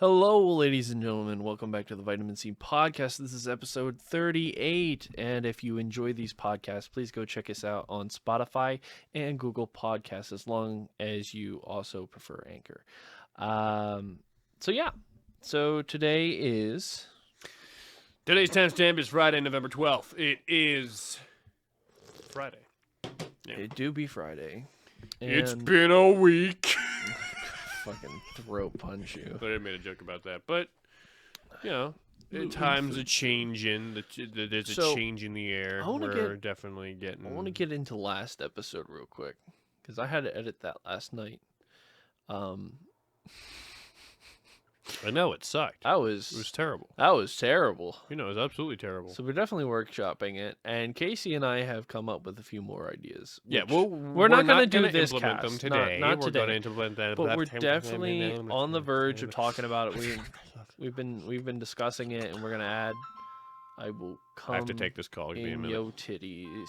Hello, ladies and gentlemen. Welcome back to the Vitamin C Podcast. This is episode 38. And if you enjoy these podcasts, please go check us out on Spotify and Google Podcasts, as long as you also prefer Anchor. So today is... Today's timestamp is Friday, November 12th. It is Friday. Yeah. It do be Friday. And It's been a week. fucking throat punch you. I made a joke about that, but, you know, times are changing. There's a change in the air. We're definitely getting... I want to get into last episode real quick, because I had to edit that last night. I know, it sucked. It was terrible. That was terrible. You know, it was absolutely terrible. So we're definitely workshopping it, and Casey and I have come up with a few more ideas. Yeah, we're not going to do this implement cast them today. Not we're today. going to implement that, but we're definitely on the verge of talking about it. We've been discussing it, and we're going to add. I will come. I have to take this call. Give me a minute. Yo titties.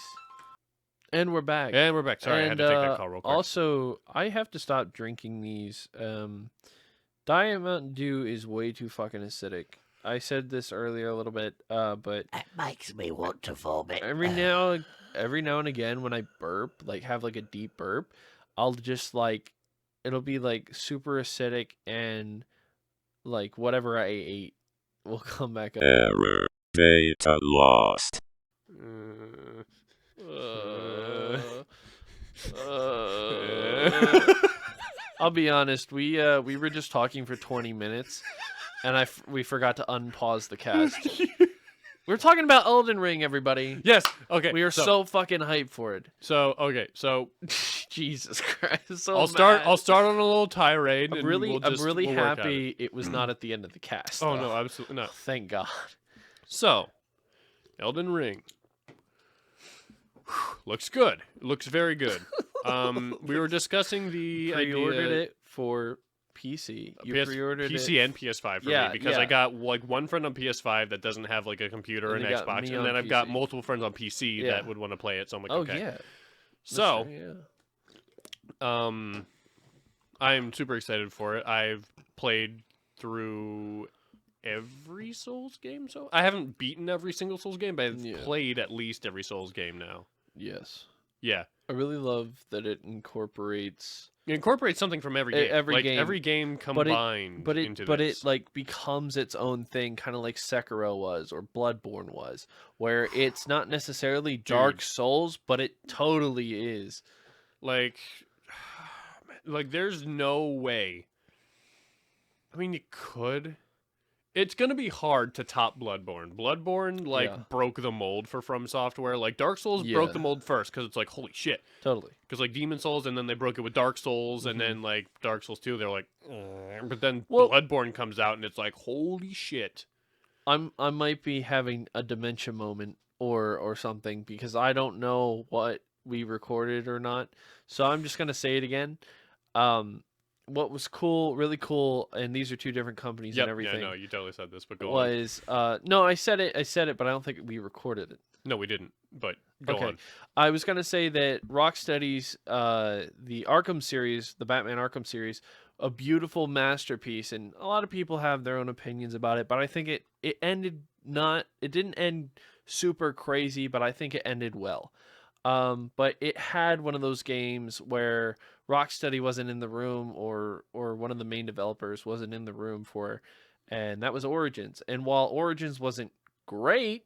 And we're back. Sorry, I had to take that call real quick. Also, I have to stop drinking these. Diet Mountain Dew is way too fucking acidic. I said this earlier a little bit, but it makes me want to vomit. every now and again when I burp, like have like a deep burp, I'll just like it'll be like super acidic and like whatever I ate will come back up. Error. Data lost. I'll be honest. We were just talking for 20 minutes, and we forgot to unpause the cast. We're talking about Elden Ring, everybody. Yes. Okay. We are so fucking hyped for it. So Jesus Christ. So I'll start on a little tirade. I'm really we'll happy it was not at the end of the cast. Oh though. no, absolutely not. Thank God. So, Elden Ring looks good. It looks very good. We were discussing the Pre-ordered idea, it for PC. You pre-ordered PC it. and PS5 for Yeah, me because yeah. I got like one friend on PS5 that doesn't have like a computer And and you got Xbox, me and on then I've got PC. multiple friends on PC Yeah. that would want to play it. So I'm like, Oh okay. yeah. So, Yeah. I'm super excited for it. I've played through every Souls game, so I haven't beaten every single Souls game, but I've played at least every Souls game now. Yes. Yeah. I really love that it incorporates It incorporates something from every game. Every game combined into this. it like becomes its own thing, kind of like Sekiro was or Bloodborne was, where it's not necessarily Dark Souls, but it totally is. Like there's no way. I mean, you could. It's gonna be hard to top Bloodborne. Bloodborne broke the mold for From Software. Like Dark Souls broke the mold first because it's like holy shit. Totally. Because like Demon Souls, and then they broke it with Dark Souls, and then like Dark Souls 2, they're like, but then Bloodborne comes out, and it's like holy shit. I might be having a dementia moment or something because I don't know what we recorded or not. So I'm just gonna say it again. What was cool, really cool, and these are two different companies and everything. Yeah, no, you totally said this, but go on. Was no, I said it, but I don't think we recorded it. No, we didn't. But go on. I was gonna say that Rocksteady's the Arkham series, the Batman Arkham series, a beautiful masterpiece, and a lot of people have their own opinions about it. But I think it didn't end super crazy, but I think it ended well. But it had one of those games where Rocksteady wasn't in the room, or one of the main developers wasn't in the room for, and that was Origins. And while Origins wasn't great,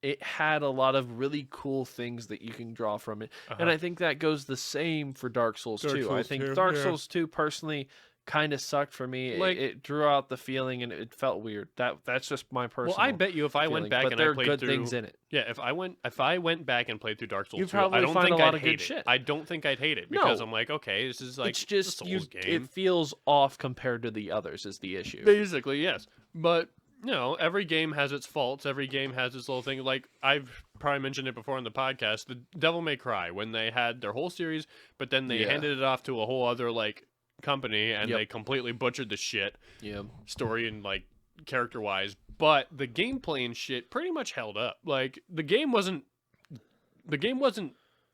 it had a lot of really cool things that you can draw from it. And I think that goes the same for Dark Souls 2. I think Dark Souls 2 personally kind of sucked for me. Like, it drew out the feeling, and it felt weird. That's just my personal. Well, I bet you if I went back and I played good through things in it. Yeah, if I went back and played through Dark Souls 2, probably I don't find think a lot I'd of good hate it. shit. I don't think I'd hate it because I'm like, okay, this is like it's just a Souls game. It feels off compared to the others is the issue. Basically, yes. But you know, every game has its faults. Every game has its little thing. Like I've probably mentioned it before on the podcast, the Devil May Cry, when they had their whole series, but then they handed it off to a whole other like company, and they completely butchered the shit. Yeah. Story and like character wise, but the gameplay and shit pretty much held up. Like the game wasn't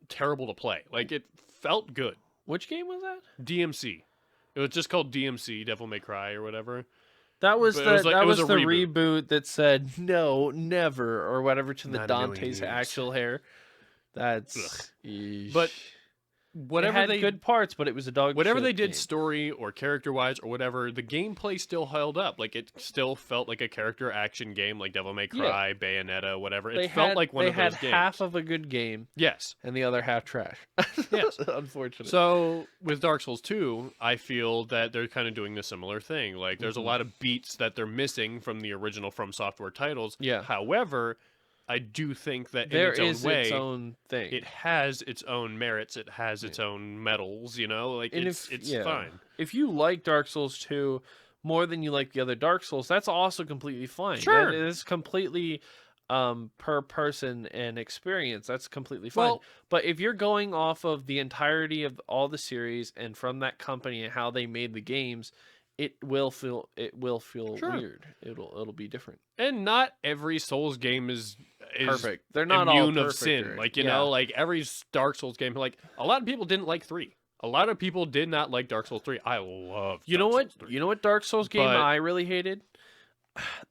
terrible to play. Like it felt good. Which game was that? DMC. It was just called DMC, Devil May Cry or whatever. That was But the it was a the reboot. reboot that said no, never, or whatever to the Not in a million Dante's years. actual hair. That's Ugh. eesh. But it whatever had they good parts, but it was a dog. whatever shit they did game. story or character wise or whatever, the gameplay still held up. Like it still felt like a character action game, like Devil May Cry, Bayonetta, whatever. It felt like one of those They games. had half of a good game Yes. and the other half trash. Yes. Unfortunately. So with Dark Souls 2, I feel that they're kind of doing a similar thing. Like there's a lot of beats that they're missing from the original From Software titles. Yeah. However, I do think that there in is its own way, its own thing. it has its own merits. It has its own medals. You know, like And it's yeah. fine. If you like Dark Souls 2 more than you like the other Dark Souls, that's also completely fine. Sure. That is completely per person and experience. That's completely fine. Well- but if you're going off of the entirety of all the series and from that company and how they made the games, it will feel Sure. weird. It'll be different. And not every Souls game is Perfect. They're not all immune of perfect sin. or- Like you yeah. know, like every Dark Souls game. Like a lot of people didn't like 3. A lot of people did not like Dark Souls 3. I love. You know Dark what? Souls 3. You know what Dark Souls game But- I really hated?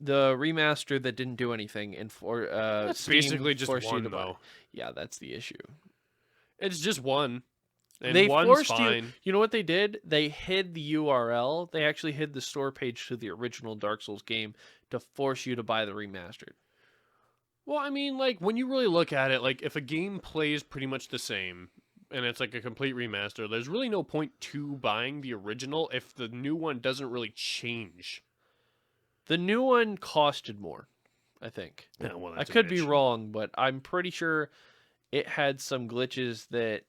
The remaster that didn't do anything and for That's Steam basically just forced you one to buy. though. Yeah, that's the issue. It's just one. And They one's forced fine. you. You know what they did? They hid the URL. They actually hid the store page to the original Dark Souls game to force you to buy the remastered. Well, I mean, like when you really look at it, like if a game plays pretty much the same and it's like a complete remaster, there's really no point to buying the original if the new one doesn't really change. The new one costed more, I think. Yeah, well, I that's a could be bitch. wrong, but I'm pretty sure it had some glitches that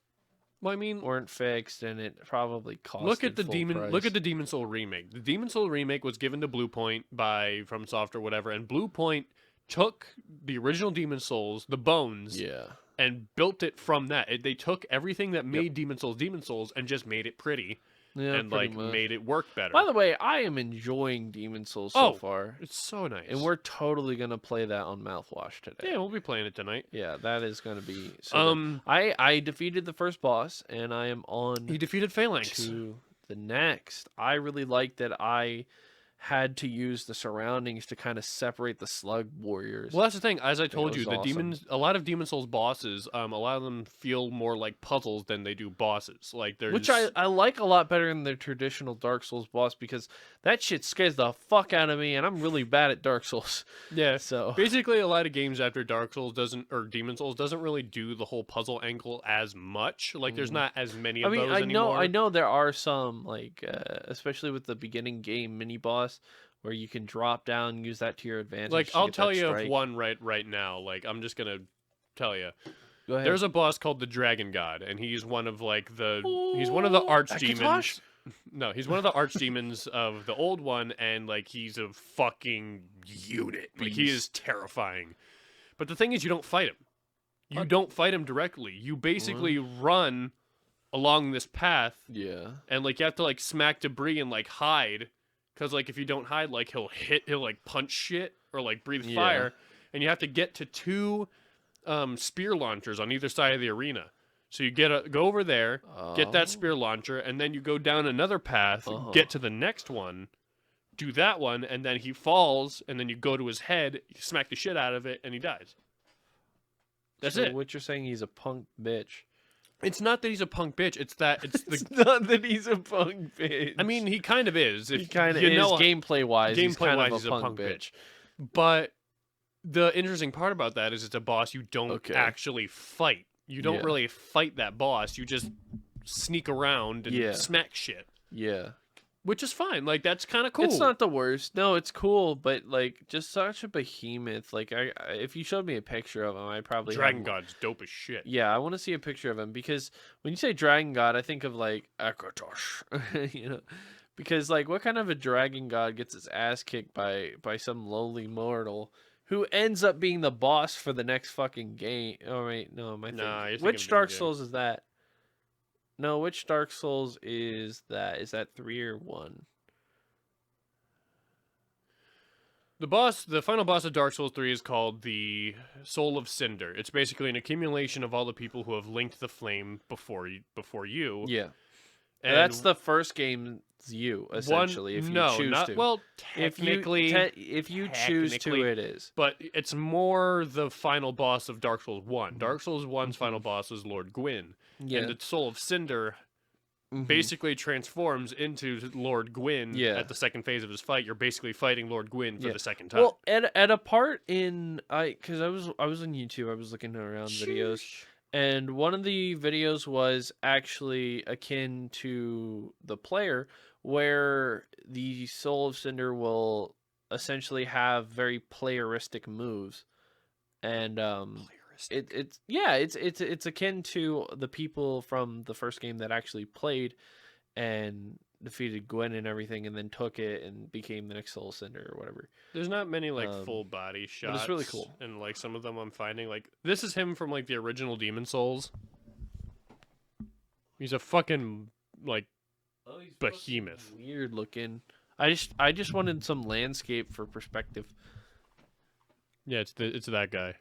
Well, I mean, weren't fixed, and it probably cost. look at the Demon Soul remake. The Demon Soul remake was given to Bluepoint by From Software, whatever, and Bluepoint took the original Demon Souls, the bones, Yeah. and built it from that. They took everything that made Demon Souls, and just made it pretty Yeah, and pretty like much. made it work better. By the way, I am enjoying Demon Souls so Oh, far, It's so nice. and we're totally gonna play that on Mouthwash today. yeah, we'll be playing it tonight. Yeah, that is gonna be. So good. I defeated the first boss, and I am on He defeated Phalanx. to the next. I really like that I had to use the surroundings to kind of separate the slug warriors. Well, that's the thing. As I it told you, was awesome. a lot of Demon Souls bosses, a lot of them feel more like puzzles than they do bosses. Like there's Which I like a lot better than the traditional Dark Souls boss because that shit scares the fuck out of me, and I'm really bad at Dark Souls. yeah. So Basically, a lot of games after Dark Souls Demon Souls doesn't really do the whole puzzle angle as much. Like there's not as many I of mean, those anymore. I know there are some like, especially with the beginning game mini boss, where you can drop down and use that to your advantage. Like to I'll get tell that you of strike. one right now. Like I'm just gonna tell you. Go ahead. There's a boss called the Dragon God, and he's one of like he's one of the archdemons. Akatosh? No, he's one of the archdemons of the old one, and like he's a fucking unit. Like he is terrifying. But the thing is, you don't fight him. You don't fight him directly. You basically run along this path, Yeah. and like you have to like smack debris and like hide, because like if you don't hide, like he'll like punch shit or like breathe Yeah. fire, and you have to get to 2 spear launchers on either side of the arena. So you go over there, get that spear launcher, and then you go down another path, get to the next one, do that one, and then he falls, and then you go to his head, you smack the shit out of it, and he dies. That's So it. What you're saying? He's a punk bitch. It's not that he's a punk bitch. It's that it's the. It's not that he's a punk bitch. I mean, he kind of is. he If kind of you is know, gameplay wise. He's kind gameplay-wise, of he's a punk bitch. But the interesting part about that is it's a boss you don't Okay. actually fight. You don't Yeah. really fight that boss. You just sneak around and Yeah. smack shit, Yeah. which is fine. Like that's kind of cool. It's not the worst. No, it's cool, but like just such a behemoth. Like if you showed me a picture of him, I probably Dragon have... God's dope as shit. Yeah, I want to see a picture of him because when you say Dragon God, I think of like Akatosh, you know, because like what kind of a Dragon God gets his ass kicked by some lowly mortal who ends up being the boss for the next fucking game? Oh wait, no, am I thinking? Nah, you're thinking Which of Dark game. Souls is that? No, which Dark Souls is that? Is that 3 or 1? The final boss of Dark Souls 3 is called the Soul of Cinder. It's basically an accumulation of all the people who have linked the flame before you. Yeah. And that's the first game's you, essentially, if you choose to. Well, If you choose to, it is. But it's more the final boss of Dark Souls 1. Dark Souls 1's final boss is Lord Gwyn. Yeah. And the Soul of Cinder basically transforms into Lord Gwyn at the second phase of his fight. You're basically fighting Lord Gwyn for the second time. Well, at a part in because I was on YouTube, I was looking around videos, and one of the videos was actually akin to the player, where the Soul of Cinder will essentially have very playeristic moves, and it's akin to the people from the first game that actually played and defeated Gwen and everything, and then took it and became the next Soul Cinder or whatever. There's not many full body shots. But it's really cool. And some of them I'm finding this is him from the original Demon Souls. He's a fucking behemoth. Weird looking. I just wanted some landscape for perspective. Yeah, it's that guy.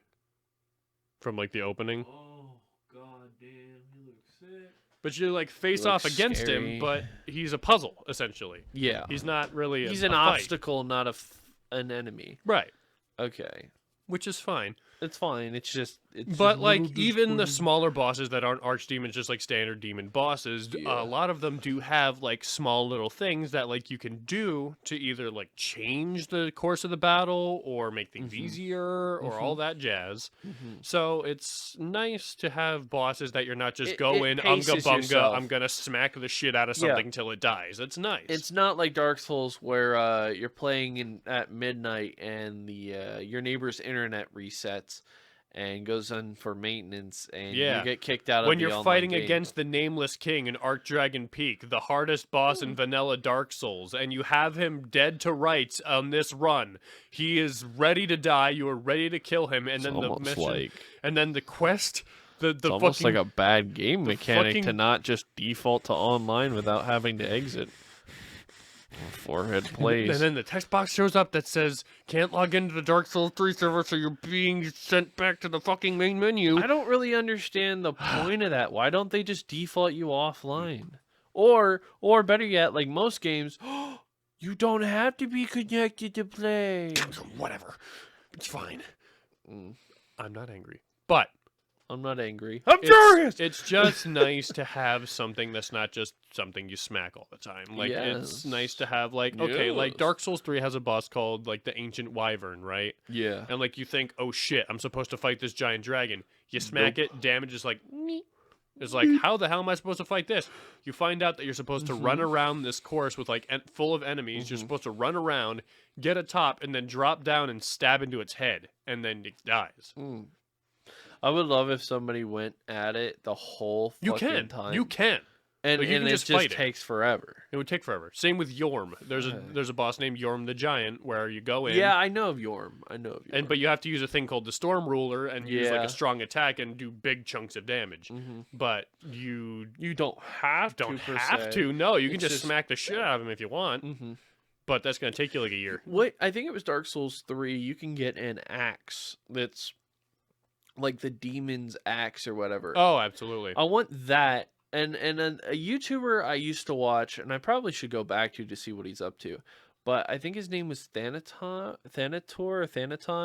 From the opening. Oh god damn, he looks sick. But you face off against him, but he's a puzzle essentially. Yeah. He's not really He's an obstacle, not an enemy. Right. Okay. Which is fine. It's fine. It's but even the smaller bosses that aren't archdemons, just standard demon bosses, a lot of them do have small little things that you can do to either change the course of the battle or make things easier or all that jazz. So it's nice to have bosses that you're not just go in unga bunga, I'm gonna smack the shit out of something till it dies. It's nice. It's not like Dark Souls where you're playing at midnight and the your neighbor's internet resets and goes on for maintenance, and you get kicked out of when the you're online fighting game. against the Nameless King in Archdragon Peak, the hardest boss in vanilla Dark Souls, and you have him dead to rights on this run. He is ready to die. You are ready to kill him, and then the mission, and then the quest. It's almost like a bad game mechanic to not just default to online without having to exit. Forehead plays. And then the text box shows up that says, can't log into the Dark Souls 3 server, so you're being sent back to the fucking main menu. I don't really understand the point of that. Why don't they just default you offline? Or better yet, like most games, you don't have to be connected to play. Whatever. It's fine. I'm not angry. But I'm not angry. I'm furious. It's just nice to have something that's not just something you smack all the time. It's nice to have Dark Souls 3 has a boss called the Ancient Wyvern, right? Yeah. And you think, oh shit, I'm supposed to fight this giant dragon. You smack it, damage is it's how the hell am I supposed to fight this? You find out that you're supposed to run around this course with full of enemies. You're supposed to run around, get a top, and then drop down and stab into its head, and then it dies. I would love if somebody went at it the whole fucking time. You can. And it just takes forever. It would take forever. Same with Yorm. There's a boss named Yorm the Giant where you go in. Yeah, I know of Yorm. But you have to use a thing called the Storm Ruler and use a strong attack and do big chunks of damage. But you don't have to. No, you can just smack the shit out of him if you want. But that's going to take you a year. Wait, I think it was Dark Souls 3. You can get an axe that's like the demon's axe or whatever. Oh, absolutely. I want that. And a YouTuber I used to watch, and I probably should go back to see what he's up to, but I think his name was Thanaton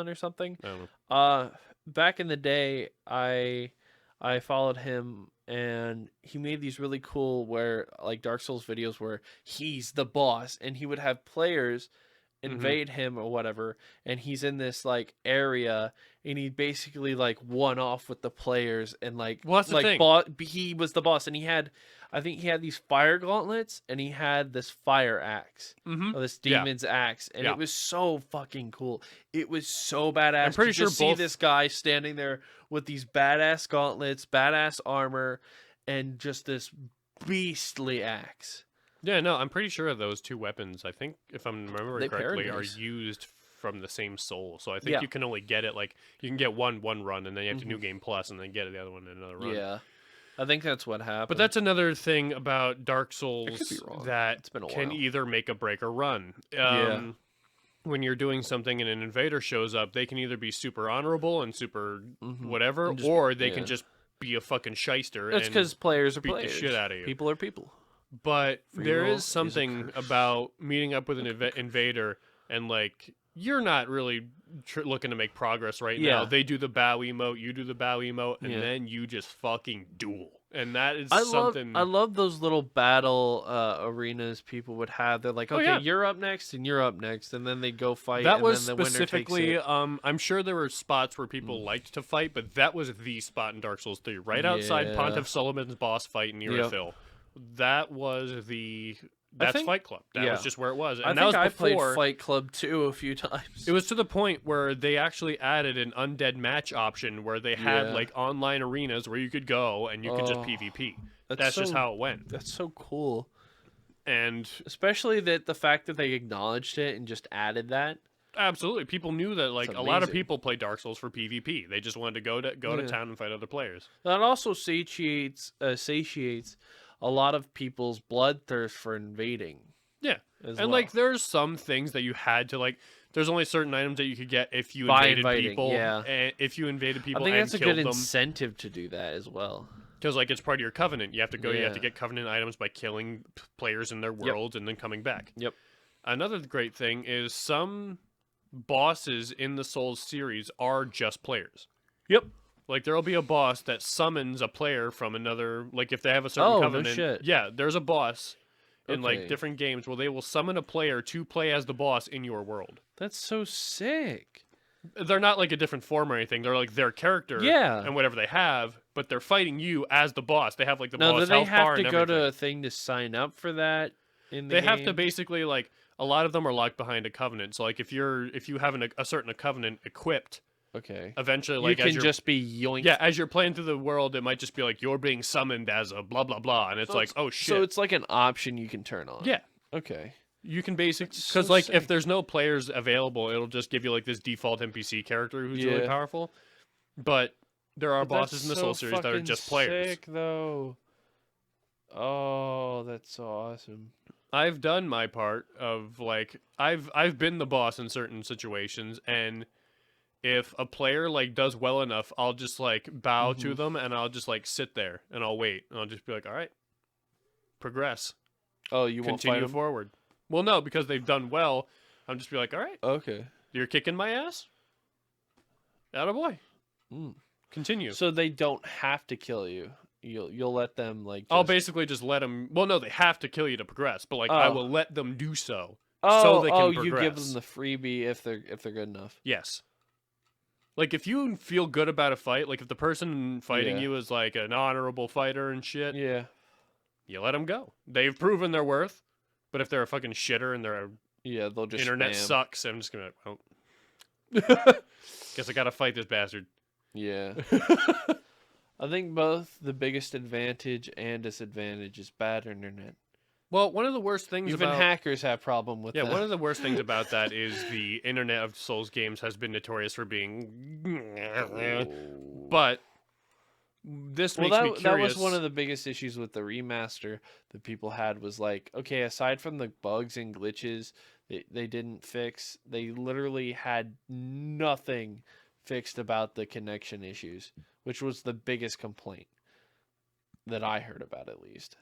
or something. I don't know. Back in the day, I followed him, and he made these really cool Dark Souls videos where he's the boss, and he would have players invade him or whatever, and he's in this area, and he basically one off with the players, and well, that's the thing. He was the boss, and I think he had these fire gauntlets, and he had this fire axe, or this demon's axe, and it was so fucking cool. It was so badass. I'm pretty sure see this guy standing there with these badass gauntlets, badass armor, and just this beastly axe. Yeah, no, I'm pretty sure those two weapons, I think, if I'm remembering correctly, are used from the same soul. So I think you can only get it, you can get one run, and then you have to New Game Plus, and then get the other one in another run. Yeah, I think that's what happened. But that's another thing about Dark Souls that it's been a can while. either make a break or run. When you're doing something and an invader shows up, they can either be super honorable and super whatever, or they can just be a fucking shyster. That's because players are beat players. the shit out of you. People are people. But Free there roll is is a something curse. about meeting up with an invader and like you're not really looking to make progress right now. Yeah. They do the bow emote, you do the bow emote, and Yeah. then you just fucking duel. And that is I something. love those little battle arenas people would have. They're like, Oh, okay, yeah. you're up next, and you're up next, and then they go fight, That and was then the winner takes specifically, it. I'm sure there were spots where people liked to fight, but that was the spot in Dark Souls 3, right outside Yeah. Pontiff Solomon's boss fight in Yep. Urathil. That was that's think- Fight Club. That was yeah. just where it was. And I that think was I before, played Fight Club 2 a few times. It was to the point where they actually added an undead match option where they had Yeah. like online arenas where you could go and you could just Oh, PvP. that's That's just so- how it went. That's so cool. And Especially the fact that they acknowledged it and just added that. absolutely, people knew that like It's a lot of amazing. people play Dark Souls for PvP. They just wanted to go to Yeah. town and fight other players. That also satiates a lot of people's bloodthirst for invading. Yeah. As And well. like there's some things that you had to like there's only certain items that you could get if you By invaded inviting, people. yeah. And if you invaded people I think and that's a killed good them. incentive to do that as well. Because like it's part of your covenant. You have to go. You have to Yeah. get covenant items by killing players in their worlds and then coming back. Yep. Another great thing is some bosses in the Souls series are just players. Yep. Like there'll be a boss that summons a player from another. Like if they have a certain Oh, no covenant. shit. Yeah, there's a boss in like Okay. different games where they will summon a player to play as the boss in your world. That's so sick. They're not like a different form or anything. They're like their character Yeah. and whatever they have, but they're fighting you as the boss. They have like the Now, do boss they health bar have to and go everything. to a thing to sign up for that in the They game? have to basically like a lot of them are locked behind a covenant. So like if you have a certain covenant equipped, Okay. eventually You like can as you're just be yoinked. yeah as you're playing through the world, it might just be like you're being summoned as a blah blah blah, and it's So like oh shit. So it's like an option you can turn on. yeah, Okay. you can basically That's because so like sick. if there's no players available, it'll just give you like this default NPC character who's really Yeah. powerful. But there are But bosses in the that's Soul so series that are fucking just players. Sick, though. Oh, that's so awesome. I've done my part of like I've been the boss in certain situations, and if a player like does well enough, I'll just like bow to them and I'll just like sit there and I'll wait and I'll just be like, all right, progress, Oh, you won't fight continue him? forward. Well, no, because they've done well, I'm just be like, all right, Okay. you're kicking my ass. Attaboy. Mm. Continue. So they don't have to kill you. You'll let them like. I'll just- basically just let them. Well, no, they have to kill you to progress, but like I Oh. will let them do so. Oh, so they can oh, you give progress. them the freebie if they're good enough. Yes. Like if you feel good about a fight, like if the person fighting Yeah. you is like an honorable fighter and shit, Yeah. you let them go. They've proven their worth. But if they're a fucking shitter and their Yeah, they'll just internet spam. sucks, I'm just gonna be like, well, guess I gotta fight this bastard. Yeah. I think both the biggest advantage and disadvantage is bad internet. Well, one of the worst things Even about hackers have problem with yeah, that. one of the worst things about that is the internet of Souls games has been notorious for being. But this Well, makes me that curious. was one of the biggest issues with the remaster that people had was like, okay, aside from the bugs and glitches they didn't fix, they literally had nothing fixed about the connection issues, which was the biggest complaint that I heard about, at least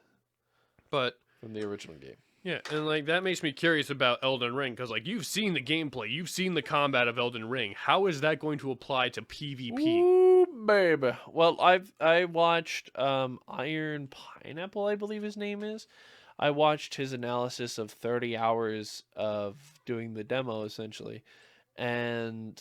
But from the original game. yeah, and like that makes me curious about Elden Ring because like you've seen the gameplay, you've seen the combat of Elden Ring. How is that going to apply to PvP? Ooh, baby. Well, I watched Iron Pineapple, I believe his name is. I watched his analysis of 30 hours of doing the demo essentially, and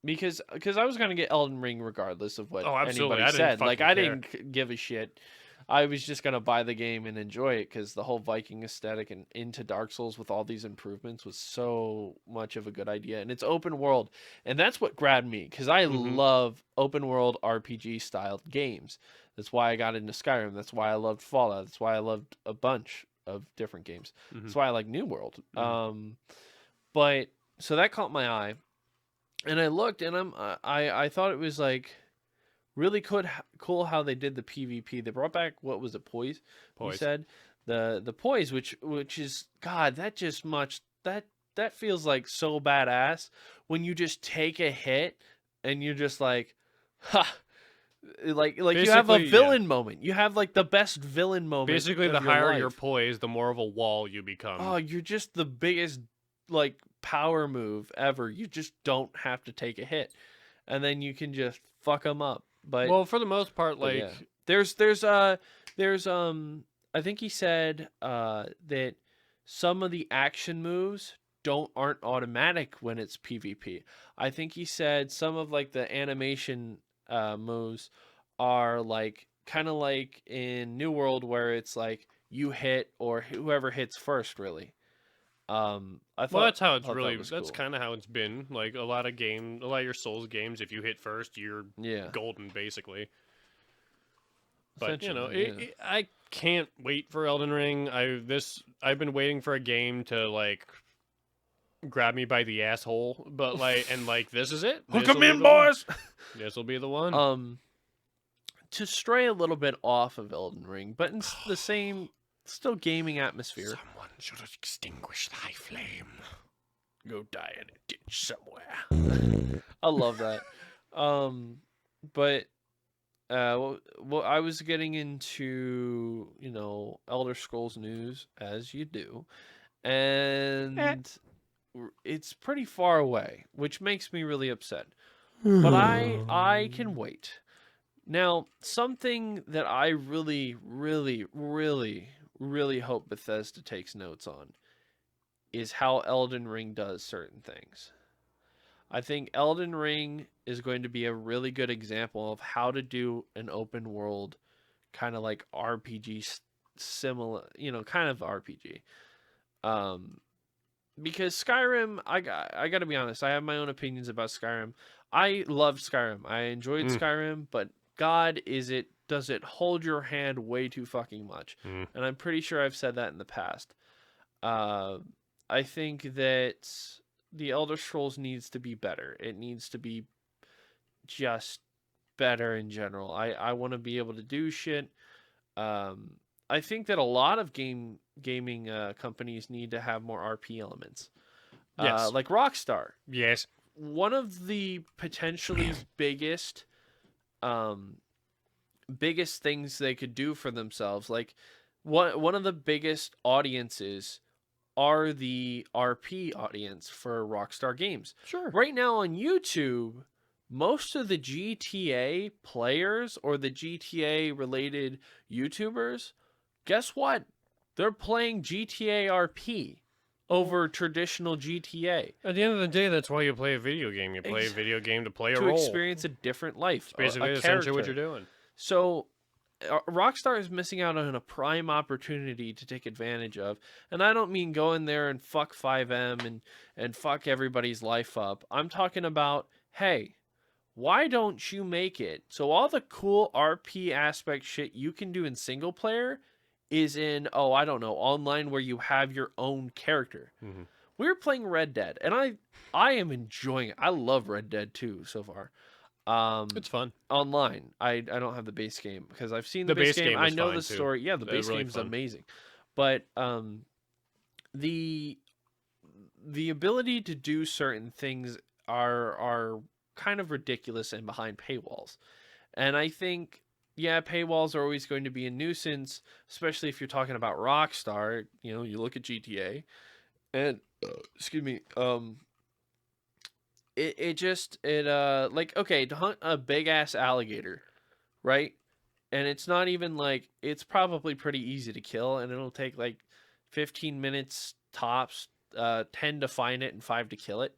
because I was gonna get Elden Ring regardless of what Oh, absolutely. anybody I didn't said. Like fucking I care. didn't give a shit. I was just gonna buy the game and enjoy it because the whole Viking aesthetic and into Dark Souls with all these improvements was so much of a good idea, and it's open world, and that's what grabbed me because I Mhm. love open world RPG styled games. That's why I got into Skyrim. That's why I loved Fallout. That's why I loved a bunch of different games. That's why I like New World. Mhm. But so that caught my eye, and I looked, and I thought it was like really cool how they did the PvP. They brought back what was it, poise? You Poise. said the poise, which is God. That just much that feels like so badass when you just take a hit and you're just like, ha. Like you have a Basically, yeah. villain moment. You have like the best villain moment. Basically, of the your higher life. you're poised, the more of a wall you become. Oh, you're just the biggest like power move ever. You just don't have to take a hit, and then you can just fuck them up. Well, for the most part, But like yeah. there's I think he said that some of the action moves aren't automatic when it's PvP. I think he said some of like the animation moves are like kind of like in New World where it's like you hit or whoever hits first really. I thought well, that's how it's thought that really. was That's cool. kind of how it's been. Like a lot of your Souls games, if you hit first, you're Yeah. golden, basically. But Essentially, yeah. I can't wait for Elden Ring. I've been waiting for a game to like grab me by the asshole, but like this is it. Hook This'll 'em be in, the one. boys. This will be the one. To stray a little bit off of Elden Ring, but in the same, still gaming atmosphere. Someone should extinguish thy flame. Go die in a ditch somewhere. I love that. But well, I was getting into Elder Scrolls news as you do, and it's pretty far away, which makes me really upset. But I can wait. Now, something that I really, really, really, really hope Bethesda takes notes on is how Elden Ring does certain things. I think Elden Ring is going to be a really good example of how to do an open world kind of like RPG similar, kind of RPG. Because Skyrim, I got to be honest, I have my own opinions about Skyrim. I love Skyrim. I enjoyed Skyrim, but God, does it hold your hand way too fucking much. And I'm pretty sure I've said that in the past. I think that the Elder Scrolls needs to be better. It needs to be just better in general. I want to be able to do shit. I think that a lot of gaming companies need to have more RP elements. Yes. Like Rockstar. Yes. One of the potentially biggest things they could do for themselves, like one of the biggest audiences are the RP audience for Rockstar Games. Sure. Right now on YouTube, most of the GTA players or the GTA related YouTubers, guess what? They're playing GTA RP over traditional GTA. At the end of the day, that's why you play a video game. You play a video game to play a to role. experience a different life. It's basically essentially what you're doing. So Rockstar is missing out on a prime opportunity to take advantage of. And I don't mean go in there and fuck 5M and fuck everybody's life up. I'm talking about, hey, why don't you make it so all the cool RP aspect shit you can do in single player is in, I don't know, online where you have your own character. Mm-hmm. We were playing Red Dead, and I am enjoying it. I love Red Dead 2 so far. It's fun. Online. I don't have the base game because I've seen the base game. I know the story. Yeah, the base really game's fun. amazing. But the ability to do certain things are kind of ridiculous and behind paywalls. And I think paywalls are always going to be a nuisance, especially if you're talking about Rockstar. You look at GTA and excuse me, like, okay, to hunt a big ass alligator, right? And it's not even like, it's probably pretty easy to kill, and it'll take like 15 minutes tops, 10 to find it and 5 to kill it.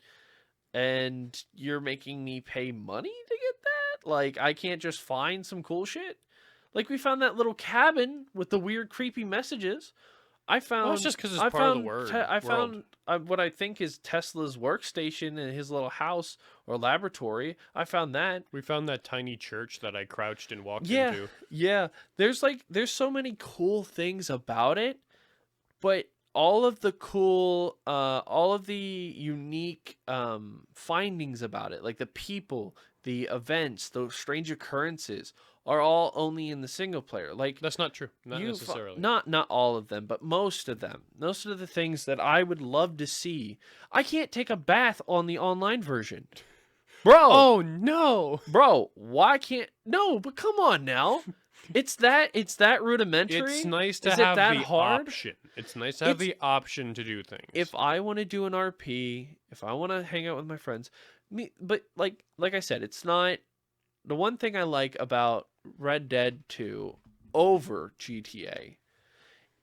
And you're making me pay money to get that? Like, I can't just find some cool shit? Like, we found that little cabin with the weird creepy messages. I found. Well, it's just because it's part of the world. I found what I think is Tesla's workstation in his little house or laboratory. I found that. We found that tiny church that I crouched and walked Yeah, into. yeah. There's so many cool things about it, but all of the unique findings about it, like the people, the events, those strange occurrences, are all only in the single player. Like, That's not true. Not necessarily. Not all of them, but most of them. Most of the things that I would love to see. I can't take a bath on the online version. Bro. Oh no. Bro, why can't no, but come on now. It's that rudimentary. It's nice to Is it have that the hard? option. It's nice to have It's- the option to do things. If I want to do an RP, if I want to hang out with my friends, but like I said, it's not the one thing I like about Red Dead 2 over GTA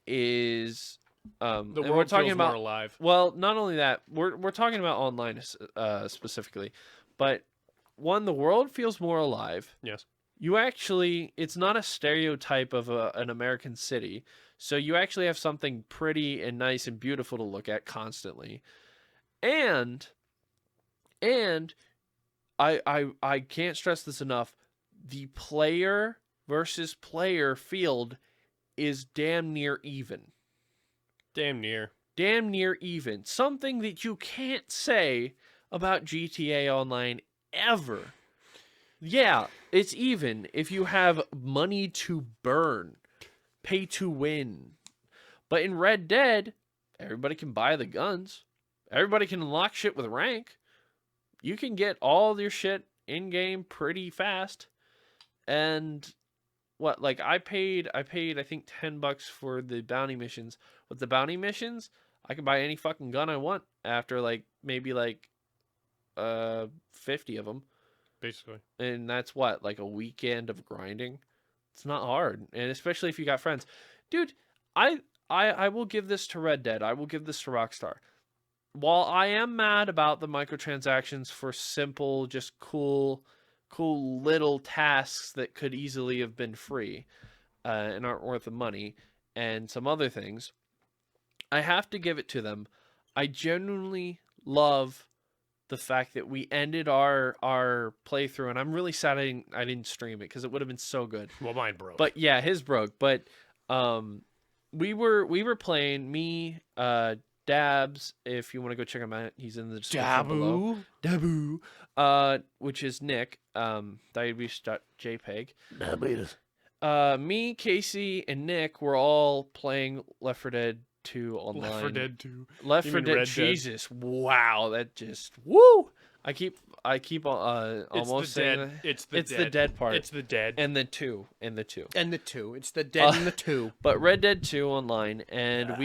is the and world we're talking feels about more alive. well, not only that, we're talking about online specifically, but one, the world feels more alive. Yes. You actually, it's not a stereotype of an American city, so you actually have something pretty and nice and beautiful to look at constantly, and I can't stress this enough. The player versus player field is damn near even. Damn near. Damn near even. Something that you can't say about GTA Online ever. Yeah, it's even if you have money to burn, pay to win. But in Red Dead, everybody can buy the guns. Everybody can unlock shit with rank. You can get all your shit in game pretty fast. And what, like I paid I think $10 for the bounty missions. With the bounty missions, I can buy any fucking gun I want after like maybe like 50 of them. Basically. And that's what, like a weekend of grinding. It's not hard, and especially if you got friends. Dude, I will give this to Red Dead. I will give this to Rockstar. While I am mad about the microtransactions for simple, just cool little tasks that could easily have been free and aren't worth the money, and some other things, I have to give it to them. I genuinely love the fact that we ended our playthrough, and I'm really sad I didn't stream it because it would have been so good. Well, mine broke. But yeah, his broke. But we were playing, me, Dabs, if you want to go check him out, he's in the description below. Dabu, which is Nick, diabetes.jpg. Diabetes. Me, Casey, and Nick were all playing Left 4 Dead 2 online. Left 4 Dead 2. Left You 4 mean Dead, Red Dead? Jesus, wow, that just woo. I keep almost saying that. It's the dead part. It's the dead. and the two. And the 2. It's the dead and the 2. But Red Dead 2 online, and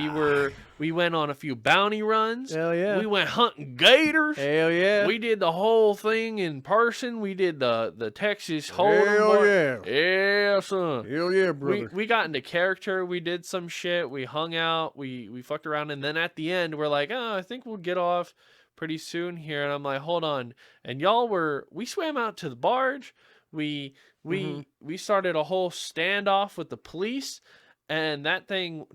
we went on a few bounty runs. Hell yeah. We went hunting gators. Hell yeah. We did the whole thing in person. We did the Texas Hold'em. Hell yeah. Yeah, son. Hell yeah, brother. We got into character. We did some shit. We hung out. We fucked around, and then at the end, we're like, oh, I think we'll get off pretty soon here. And I'm like, hold on. And we swam out to the barge. We started a whole standoff with the police, and that thing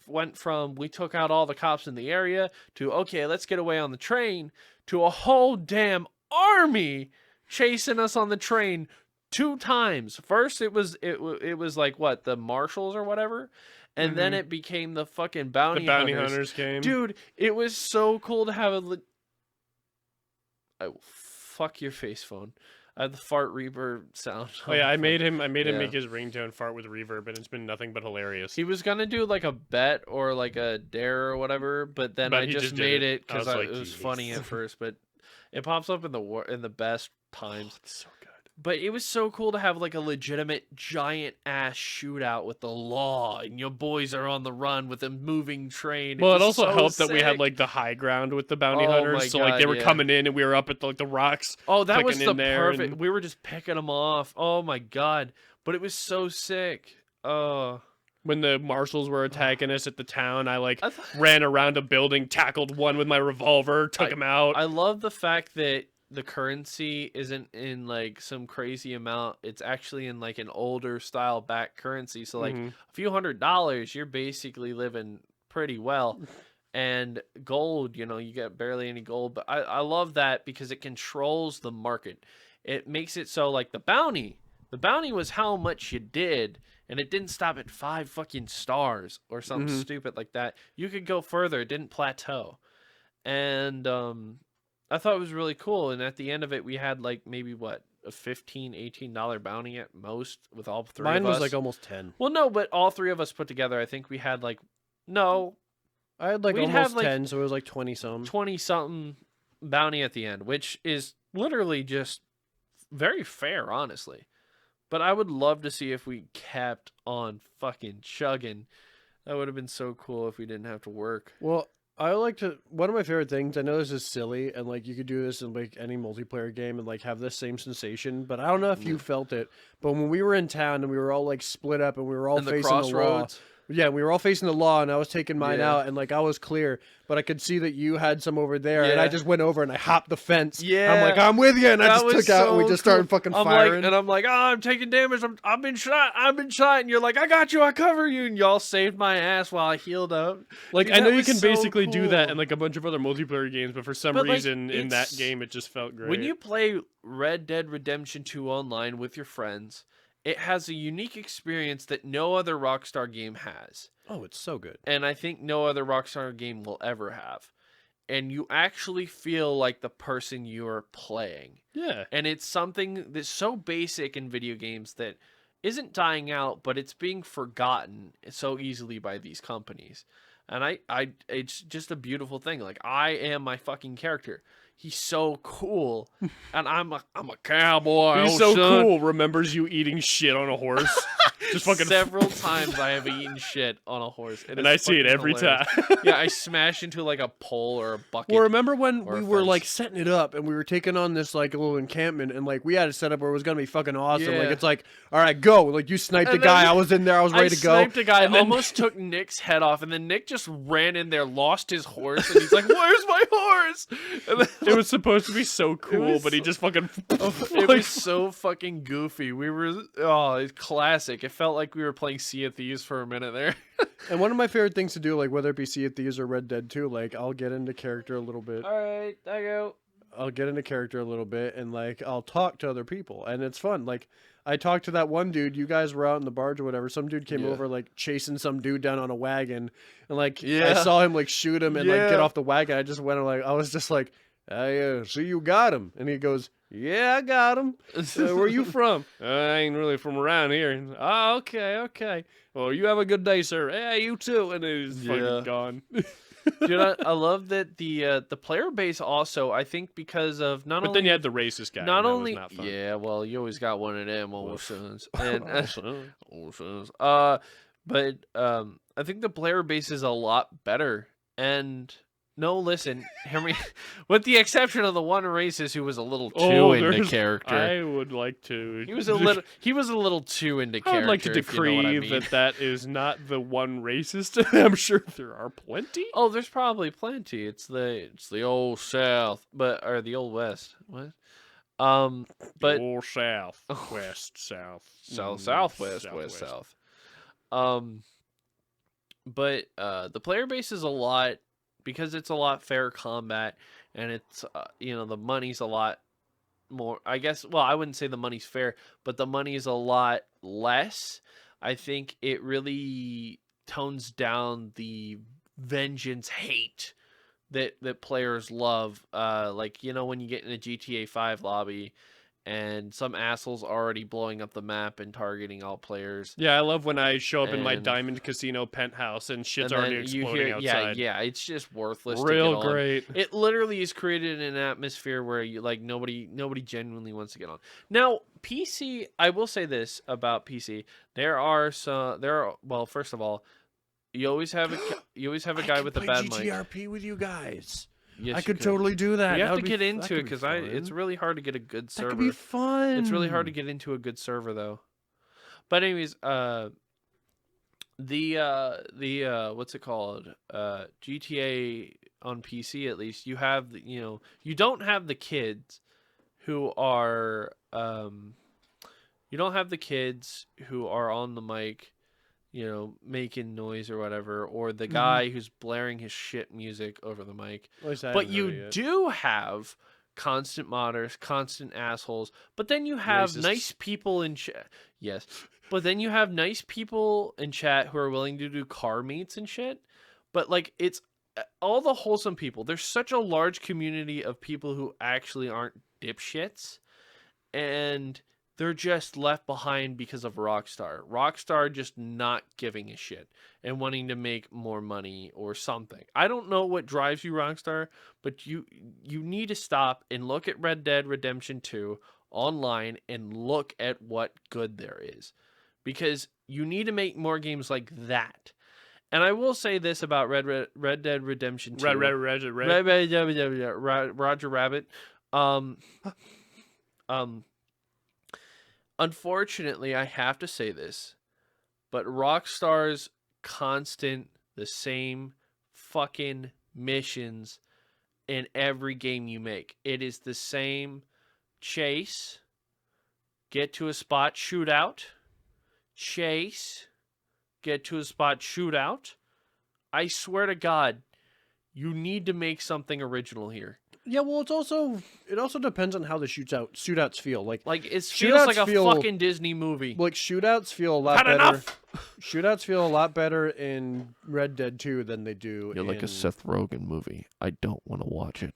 went from we took out all the cops in the area to okay, let's get away on the train, to a whole damn army chasing us on the train 2 times. First it was like what, the marshals or whatever, and then it became the fucking bounty hunters came. Dude, it was so cool to have I will fuck your face phone. I have the fart reverb sound. Oh yeah, I made him Yeah. make his ringtone fart with reverb, and it's been nothing but hilarious. He was gonna do like a bet or like a dare or whatever, but then But I he just just did made it. it I because was like, it was "Jeez." funny at first, but it pops up in the best times. It's so good. But it was so cool to have like a legitimate giant ass shootout with the law, and your boys are on the run with a moving train. Well, it was also so helped that we had sick. like the high ground with the bounty Oh my hunters, so like they God, were yeah. coming in, and we were up at like the rocks. Oh, that was clicking the in there perfect. and- We were just picking them off. Oh my God! But it was so sick. Oh. When the marshals were attacking us at the town, I like I th- ran around a building, tackled one with my revolver, took him out. I love the fact that the currency isn't in like some crazy amount. It's actually in like an older style back currency. So like Mhm. a few $100s, you're basically living pretty well. And gold, you get barely any gold. But I love that because it controls the market. It makes it so like the bounty was how much you did. And it didn't stop at 5 fucking stars or something stupid like that. You could go further. It didn't plateau. And I thought it was really cool. And at the end of it, we had like maybe what, a $15, $18 bounty at most with all 3 Mine of us. was like almost 10. Well, no, but all 3 of us put together, I think we had like, no, I had like We'd have, almost like, 10, so it was like 20 some. 20 something bounty at the end, which is literally just very fair, honestly. But I would love to see if we kept on fucking chugging. That would have been so cool if we didn't have to work. Well, I like to. One of my favorite things. I know this is silly, and like you could do this in like any multiplayer game and like have this same sensation. But I don't know if you felt it. But when we were in town and we were all like split up and we were all And the facing the law. crossroads. Yeah, we were all facing the law, and I was taking mine Yeah. out, and like I was clear, but I could see that you had some over there, and I Yeah. just went over and I hopped the fence. Yeah. I'm like, I'm with you, and I That just was took out, and we so just started cool. fucking I'm firing. Like, and I'm like, oh, I'm taking damage. I've been shot. And you're like, I got you. I cover you. And y'all saved my ass while I healed up. Like, Dude, I know that you was can so basically do that cool. in like a bunch of other multiplayer games, but for some But, like, reason in that it's- game it just felt great. When you play Red Dead Redemption 2 online with your friends, it has a unique experience that no other Rockstar game has. Oh, it's so good. And I think no other Rockstar game will ever have. And you actually feel like the person you're playing. Yeah. And it's something that's so basic in video games that isn't dying out, but it's being forgotten so easily by these companies. And it's just a beautiful thing. Like, I am my fucking character. He's so cool, and I'm a cowboy. He's oh, so son. cool. Remembers you eating shit on a horse. Just fucking Several times I have eaten shit on a horse, and it's I see it fucking every hilarious. time. Yeah, I smash into like a pole or a bucket. Well, remember when or we a were like fence. setting it up and we were taking on this like little encampment and like we had it set up where it was gonna be fucking awesome. Like Yeah. it's like, all right, go. Like you sniped a And guy. then I was in there. I was ready to go. Sniped a guy, and then- almost took Nick's head off, and then Nick just ran in there, lost his horse, and he's like, "Where's my horse?" And then, It was supposed to be so cool, was but he so- just fucking. it was so fucking goofy. It's classic. It felt like we were playing Sea of Thieves for a minute there. And one of my favorite things to do, like whether it be Sea of Thieves or Red Dead 2, like I'll get into character a little bit. All right, I go. I'll get into character a little bit and like I'll talk to other people and it's fun. Like I talked to that one dude, you guys were out in the barge or whatever. Some dude came Yeah. over like chasing some dude down on a wagon and like I Yeah. saw him like shoot him and like get Yeah. off the wagon. I just went like I was just like, I see you got him. And he goes, yeah, I got him. Where you from? I ain't really from around here. Oh, okay. Well, you have a good day, sir. Hey, you too. And he's Yeah. fucking gone. Dude, I love that the player base also. I think because of not But only then you had the racist guy. not and that only was not fun. yeah, well, you always got one of them old sons, and So- old sons. But I think the player base is a lot better. And no, listen, Henry, with the exception of the one racist who was a little too into there's- character. I would like to. He was a little too into I character. would like to if you know what I decree mean. that is not the one racist. I'm sure there are plenty. Oh, there's probably plenty. It's the old South, or the old West. What? But Or south, west, south, southwest, southwest. west, south. But the player base is a lot because it's a lot fair combat, and it's the money's a lot more. I guess. Well, I wouldn't say the money's fair, but the money's a lot less. I think it really tones down the vengeance hate that players love. Like when you get in a GTA 5 lobby and some asshole's already blowing up the map and targeting all players. Yeah, I love when I show up in my And- Diamond Casino penthouse and shit's and already then exploding outside. Yeah, it's just worthless. to Real get on. great. It literally is created an atmosphere where you like nobody genuinely wants to get on. Now, PC, I will say this about PC. Well, first of all, you always have a guy with a bad mic. GTRP with you guys. Yes, I you could totally do that. You That have would to be get that into could it be because fun. it's really hard to get a good That server. could be fun. It's really hard to get into a good server though. But anyways, the what's it called? GTA on PC at least, you have you don't have the kids who are you don't have the kids who are on the mic, making noise or whatever, or the guy who's blaring his shit music over the mic. At least I But haven't you heard it yet. do have constant modders, constant assholes. But then you have Racists. nice people in chat. Yes. But then you have nice people in chat who are willing to do car meets and shit. But like it's all the wholesome people. There's such a large community of people who actually aren't dipshits. And they're just left behind because of Rockstar. Rockstar just not giving a shit and wanting to make more money or something. I don't know what drives you, Rockstar, but you need to stop and look at Red Dead Redemption 2 online and look at what good there is. Because you need to make more games like that. And I will say this about Red Dead Redemption 2. Roger Rabbit. Unfortunately, I have to say this, but Rockstar's constant, the same fucking missions in every game you make. It is the same chase, get to a spot, shoot out, chase, get to a spot, shoot out. I swear to God, you need to make something original here. Yeah, well, it also depends on how the shootouts feel. Like it feels shootouts like a feel- fucking Disney movie. Like shootouts feel a lot Had better. enough! Shootouts feel a lot better in Red Dead 2 than they do You're in... like a Seth Rogen movie. I don't want to watch it.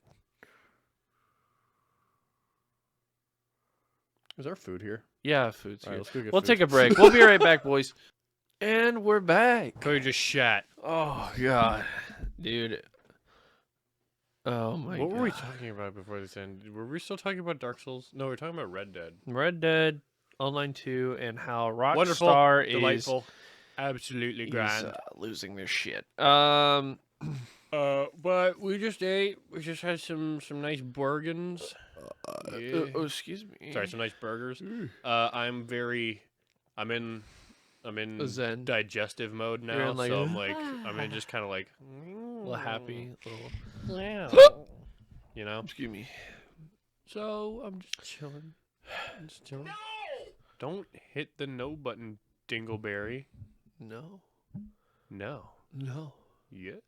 Is there food here? Yeah, food's All right, here. let's go get We'll food. take a break. We'll be right back, boys. And we're back. Cody just shat. Oh, God. Dude. Oh, my God. What were we talking about before this ended? Were we still talking about Dark Souls? No, we are talking about Red Dead. Red Dead Online 2 and how Wonderful, Rockstar is delightful, absolutely is, grand. losing their shit. But we just ate. We just had some nice burgers. Yeah. Excuse me. Sorry, some nice burgers. I'm in Zen. digestive mode You're now, in, like, so I'm in just kind of like A little happy. you know. Excuse me. So I'm just chilling. Don't hit the no button, Dingleberry. No. No. No. Yes.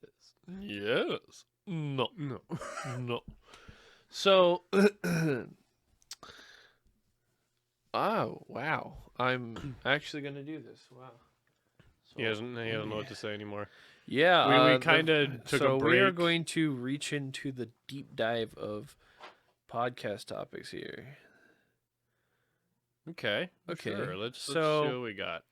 Yes. No. No. No. So, oh, wow. I'm actually going to do this. Wow. So, He doesn't know what to say anymore. Yeah. We kind of took so a break. we are going to reach into the deep dive of podcast topics here. Okay. Okay, Sure. Let's see so- what we got.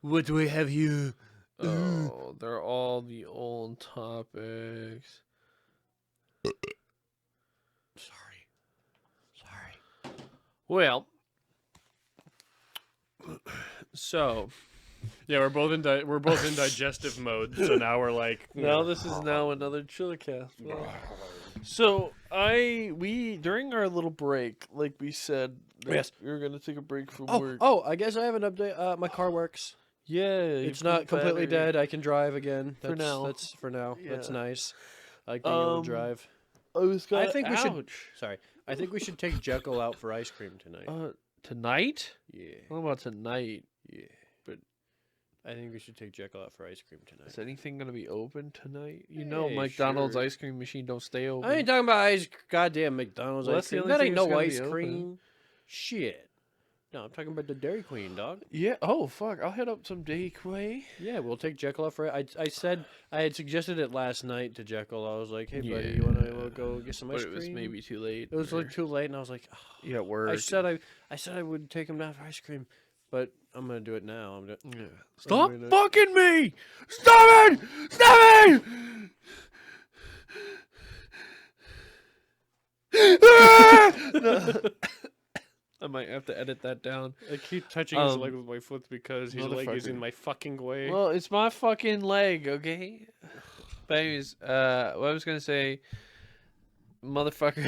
What do we have here? Oh, they're all the old topics. Sorry. Well, so Yeah, we're both in digestive mode, so now we're like now this is now another Chillicast. So we during our little break, like we said, that Yes. we were gonna take a break from Oh, work. I guess I have an update. My car works. Yeah, It's not completely dead. I can drive again. For now. That's for now. That's Yeah. nice. I like being able to drive. I think we should- Sorry. I think we should take Jekyll out for ice cream tonight. Tonight? Yeah. What about tonight? Yeah. But I think we should take Jekyll out for ice cream tonight. Is anything gonna be open tonight? You know, Hey, McDonald's sure. ice cream machine don't stay open. I ain't talking about goddamn McDonald's Well, ice that's the cream. only That thing ain't that's no gonna ice be open. cream. Shit. No, I'm talking about the Dairy Queen, dog. Yeah. Oh fuck! I'll hit up some Dairy Queen. Yeah, we'll take Jekyll out for it. I said I had suggested it last night to Jekyll. I was like, hey buddy, Yeah. you wanna go get some ice But it cream? was maybe too late. It was or- like too late, and I was like, oh. yeah, work. I said I would take him down for ice cream, but I'm gonna do it now. Yeah. Stop gonna- fucking me! Stop it! Stop it! I might have to edit that down. I keep touching his Um, leg with my foot because his leg is in motherfucker. my fucking way. Well, it's my fucking leg, okay? But anyways, what I was gonna say, motherfucker.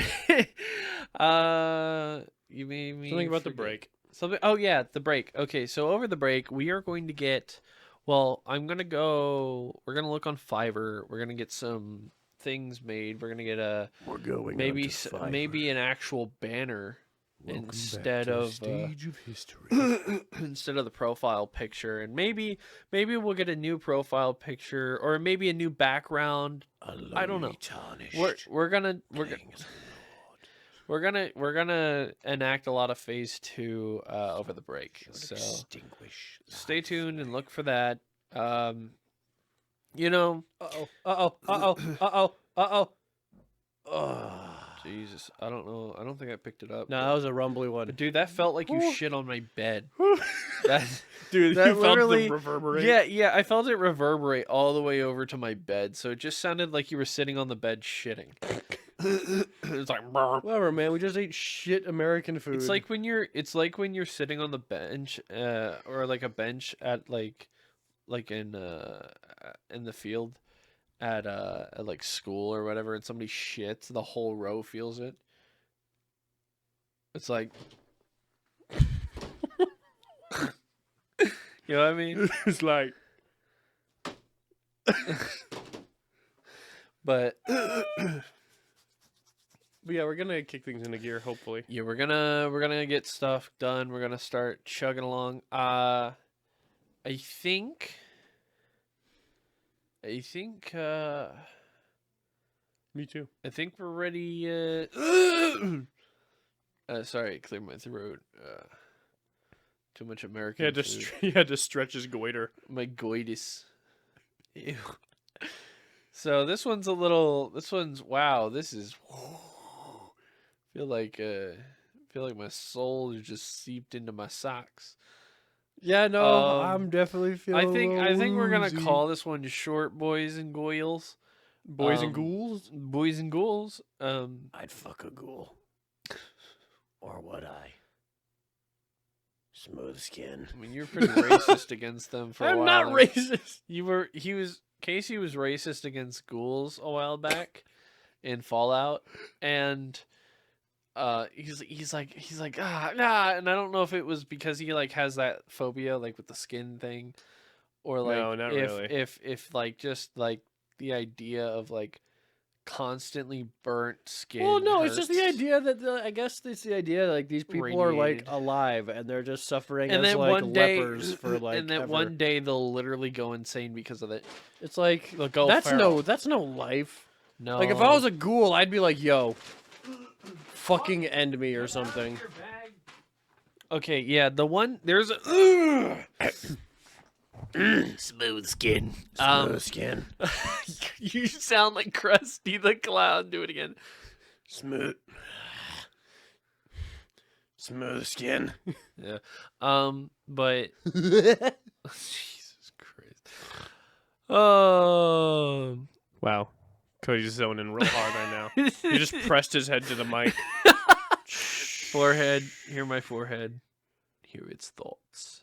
You made me Something about the forget. break. Something. Oh yeah, the break. Okay, so over the break, we are going to get. Well, I'm gonna go. We're gonna look on Fiverr. We're gonna get some things made. We're gonna get We're going maybe maybe an actual banner instead of history. instead of the profile picture, and maybe we'll get a new profile picture or maybe a new background. I don't know. We're gonna enact a lot of phase 2 over the break. So stay tuned and look for that. You know, Uh-oh. Oh. Jesus, I don't know. I don't think I picked it up. No, that was a rumbly one. But dude, that felt like you Whew. shit on my bed. That, Dude, that you felt literally- the reverberate. yeah, I felt it reverberate all the way over to my bed. So it just sounded like you were sitting on the bed shitting. It's like, "Brr." Whatever, man. We just ate shit American food. It's like when you're sitting on the bench, or like a bench at like in the field at like school or whatever, and somebody shits, the whole row feels it. It's like, you know what I mean? It's like, But but yeah, we're gonna kick things into gear. Hopefully, yeah, we're gonna get stuff done. We're gonna start chugging along. I think. me too. I think we're ready. Sorry, clear my throat. Too much American. He had to stretch his goiter. My goitus. Ew. So this one's wow. This is. Feel like my soul is just seeped into my socks. yeah, no, Um, I'm definitely feeling. I think we're gonna woozy. call this one short, boys and goyles. Boys and ghouls. Boys and ghouls. I'd fuck a ghoul. Or would I? Smooth skin. I mean, you're pretty racist against them for a I'm while. not racist. Casey was racist against ghouls a while back in Fallout, and he's like nah, and I don't know if it was because he like has that phobia like with the skin thing, or like No, not if really. if like just like the idea of like constantly burnt skin. Well, no, it's just the hurts. idea that I guess it's the idea like these people are like Radiated. alive and they're just suffering And as then like one day, lepers for like and then ever. one day they'll literally go insane because of it. It's like They'll go that's feral. no life. No, Like if I was a ghoul, I'd be like, yo, fucking end me or something. okay, yeah, the one there's a Smooth skin. Um, Smooth skin. you sound like Krusty the Clown. Do it again. Smooth. Smooth skin. Yeah. But Jesus Christ. Wow, Cody's zoning real hard right now. He just pressed his head to the mic. Forehead. Hear my forehead. Hear its thoughts.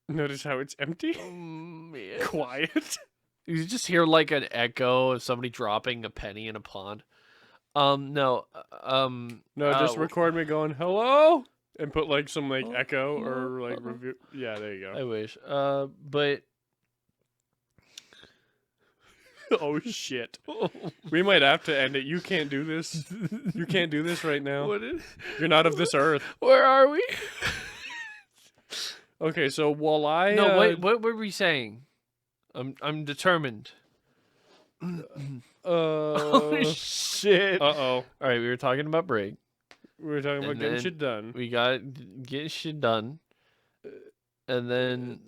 Notice how it's empty, Man. quiet. You just hear like an echo of somebody dropping a penny in a pond. No. No, just record me going hello and put like some like echo Oh, or like review. Yeah, there you I go. wish. But Oh shit, we might have to end it. You can't do this. You can't do this right now. You're not of this earth. Where are we? Okay, so while I No, wait. What were we saying? I'm determined. Oh shit! Uh-oh. All right, we were talking about break. We were talking about And getting then- shit done. We got get shit done, and then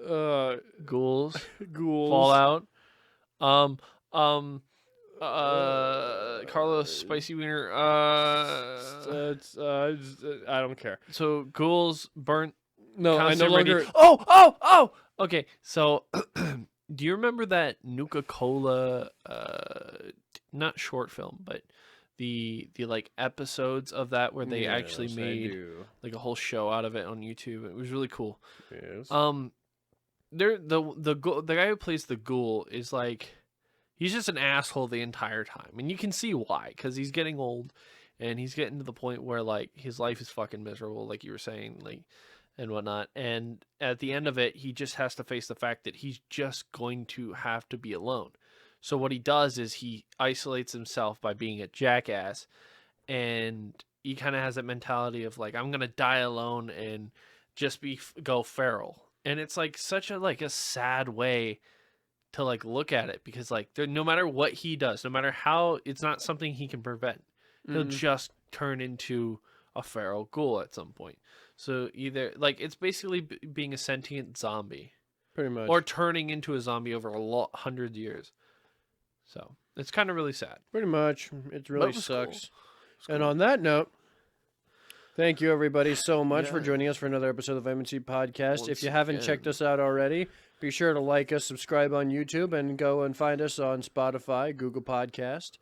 ghouls, Ghouls. Fallout, Carlos Spicy Wiener. I don't care. So ghouls burnt. No, I no constant longer. Oh. Okay, so do you remember that Nuka-Cola? Not short film, but the like episodes of that where they actually Yes, I made do. like a whole show out of it on YouTube. It was really cool. Yes. The guy who plays the ghoul is like, he's just an asshole the entire time, and you can see why, because he's getting old, and he's getting to the point where like his life is fucking miserable, like you were saying, like and whatnot. And at the end of it, he just has to face the fact that he's just going to have to be alone. So what he does is he isolates himself by being a jackass, and he kind of has that mentality of like, I'm gonna die alone and just go feral. And it's like such a sad way to like look at it, because like no matter what he does, no matter how, it's not something he can prevent. He'll just turn into a feral ghoul at some point. So either like it's basically being a sentient zombie, Pretty much. or turning into a zombie over hundreds of years. So It's kind of really sad. Pretty much. It really it was cool. sucks. And on that note, thank you everybody so much for Yeah. joining us for another episode of M&C Podcast. Once If you haven't checked again. us out already, be sure to like us, subscribe on YouTube, and go and find us on Spotify, Google Podcast.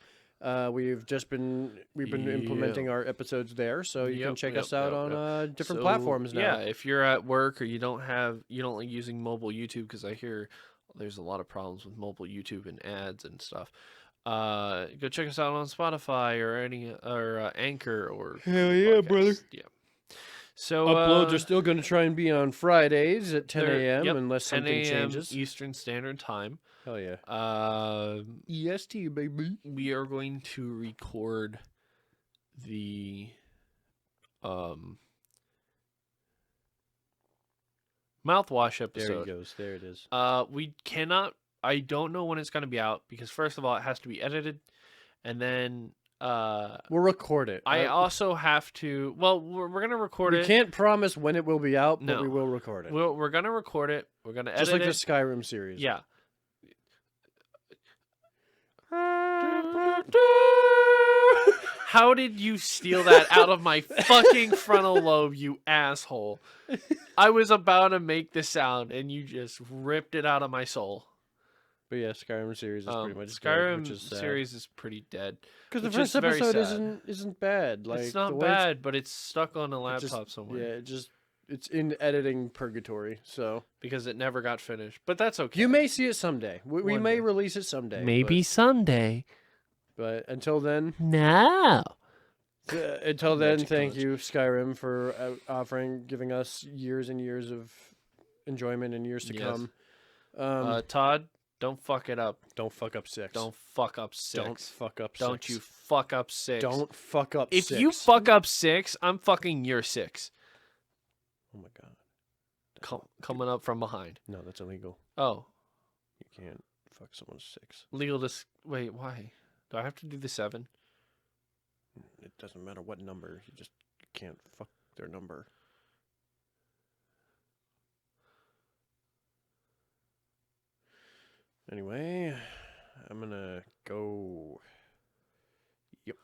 We've been implementing our episodes there, so you can check us out on different platforms now. Yeah, if you're at work or you don't like using mobile YouTube, because I hear there's a lot of problems with mobile YouTube and ads and stuff. Go check us out on Spotify or Anchor or Hell Google yeah, brother. Podcasts. Yeah. So Uploads are still going to try and be on Fridays at 10 they're- a.m. yep, unless 10 something a.m. changes. Eastern Standard Time. Hell yeah. EST baby. We are going to record the mouthwash There episode. he goes. There it is. We cannot. I don't know when it's going to be out because first of all, it has to be edited, and then We'll record it. I also have to. Well, we're going to record we it. can't promise when it will be out, but No. we will record it. We're going to record it. We're going to edit Just like it. the Skyrim series. Yeah. How did you steal that out of my fucking frontal lobe, you asshole? I was about to make the sound and you just ripped it out of my soul. But yeah, Skyrim series is pretty much Skyrim dead, which is sad. series is pretty dead. Because the which first is very episode sad. isn't bad. Like It's the not way bad, but it's stuck on a it just- laptop somewhere Yeah, it's in editing purgatory. So because it never got finished. But that's okay. you may see it someday. We One may day. release it someday. Maybe someday. But until then, No. thank you Skyrim for giving us years and years of enjoyment and years to Yes. come. Todd, don't fuck it up. Don't fuck up 6. Don't fuck up 6. Don't fuck up 6. Don't you fuck up 6. Don't fuck up If 6. you fuck up 6, I'm fucking your 6. Oh my god. Coming up from behind. No, that's illegal. Oh, You can't fuck someone's 6. legal wait, why? Do I have to do the 7? It doesn't matter what number. You just can't fuck their number. Anyway, I'm gonna go. Yep.